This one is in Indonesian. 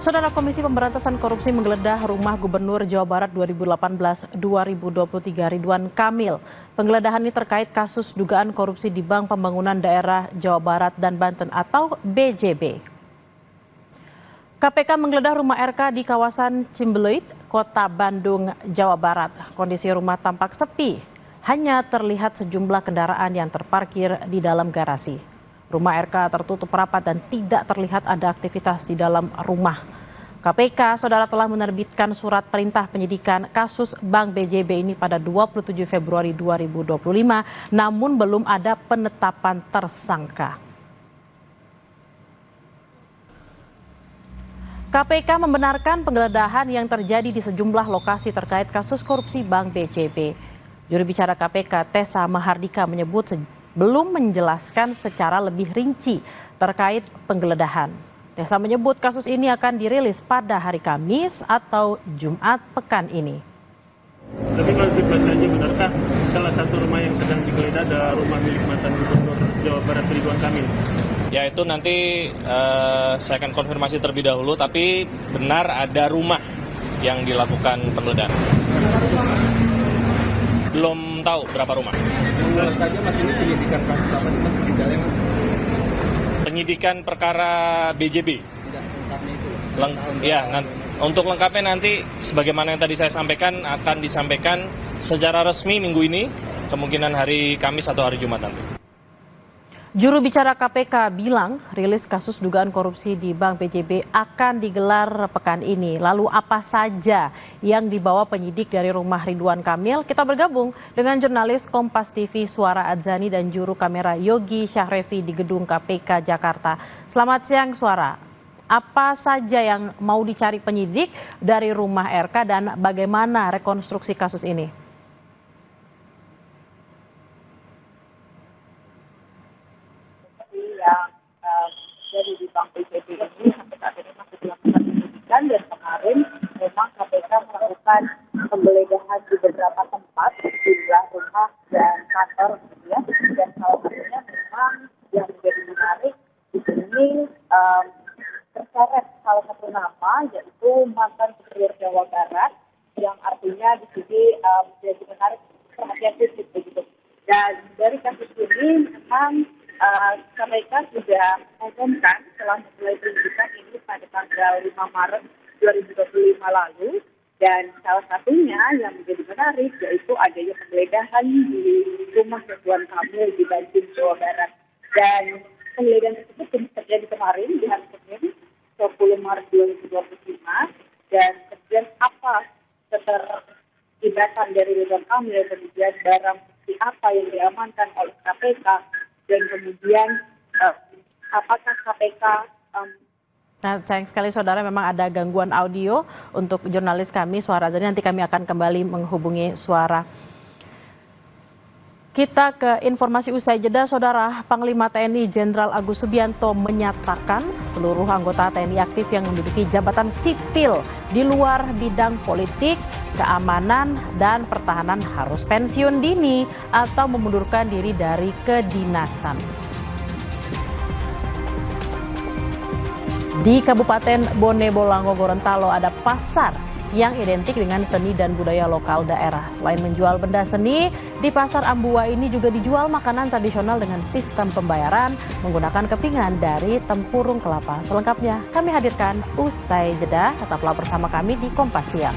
Saudara Komisi Pemberantasan Korupsi menggeledah rumah Gubernur Jawa Barat 2018-2023 Ridwan Kamil. Penggeledahan ini terkait kasus dugaan korupsi di Bank Pembangunan Daerah Jawa Barat dan Banten atau BJB. KPK menggeledah rumah RK di kawasan Cimbeleit, Kota Bandung, Jawa Barat. Kondisi rumah tampak sepi, hanya terlihat sejumlah kendaraan yang terparkir di dalam garasi. Rumah RK tertutup rapat dan tidak terlihat ada aktivitas di dalam rumah. KPK, saudara, telah menerbitkan surat perintah penyidikan kasus Bank BJB ini pada 27 Februari 2025, namun belum ada penetapan tersangka. KPK membenarkan penggeledahan yang terjadi di sejumlah lokasi terkait kasus korupsi Bank BJB. Juru bicara KPK, Tessa Mahardika, menyebut belum menjelaskan secara lebih rinci terkait penggeledahan. Tessa menyebut kasus ini akan dirilis pada hari Kamis atau Jumat pekan ini. Tapi kalau saja, benarkah salah satu rumah yang sedang digeledah ada rumah milik mantan Gubernur Jawa Barat Ridwan Kamil? Ya, itu nanti saya akan konfirmasi terlebih dahulu, tapi benar ada rumah yang dilakukan penggeledahan. Belum tahu berapa rumah. Menurut saja Mas, ini penyidikan kasus apa sih Mas detailnya? Penyidikan perkara BJB. Tidak lengkapnya itu. Untuk lengkapnya nanti sebagaimana yang tadi saya sampaikan akan disampaikan secara resmi minggu ini, kemungkinan hari Kamis atau hari Jumat nanti. Juru bicara KPK bilang rilis kasus dugaan korupsi di Bank BJB akan digelar pekan ini. Lalu apa saja yang dibawa penyidik dari rumah Ridwan Kamil? Kita bergabung dengan jurnalis Kompas TV Suara Adzani dan juru kamera Yogi Syahrevi di gedung KPK Jakarta. Selamat siang Suara. Apa saja yang mau dicari penyidik dari rumah RK dan bagaimana rekonstruksi kasus ini? Dari di Bank BJB ini sampai saat ini masih dilakukan penyidikan, dan kemarin memang KPK melakukan penggeledahan di beberapa tempat, sejumlah rumah dan kantor, ya. Dan salah satunya memang yang menjadi menarik di sini terseret salah satu nama, yaitu mantan Gubernur Jawa Barat, yang artinya di sini menjadi menarik perhatian publik begitu. Dan dari kasus ini memang KPK sudah mengumumkan setelah memulai penyidikan ini pada tanggal 5 Maret 2025 lalu, dan salah satunya yang menjadi menarik yaitu adanya penggeledahan di rumah Ridwan Kamil di Bandung, Jawa Barat. Dan penggeledahan tersebut terjadi kemarin di hari Senin 20 Maret 2025, dan kemudian apa keterlibatan dari Ridwan Kamil, kemudian barang bukti apa yang diamankan oleh KPK, dan kemudian apakah KPK... Sayang sekali saudara, memang ada gangguan audio untuk jurnalis kami Suara Adzani. Nanti kami akan kembali menghubungi Suara. Kita ke informasi usai jeda, saudara. Panglima TNI Jenderal Agus Subianto menyatakan seluruh anggota TNI aktif yang menduduki jabatan sipil di luar bidang politik, keamanan, dan pertahanan harus pensiun dini atau memundurkan diri dari kedinasan. Di Kabupaten Bone Bolango, Gorontalo ada pasar yang identik dengan seni dan budaya lokal daerah. Selain menjual benda seni, di Pasar Ambua ini juga dijual makanan tradisional dengan sistem pembayaran menggunakan kepingan dari tempurung kelapa. Selengkapnya kami hadirkan usai jeda. Tetaplah bersama kami di Kompas Siang.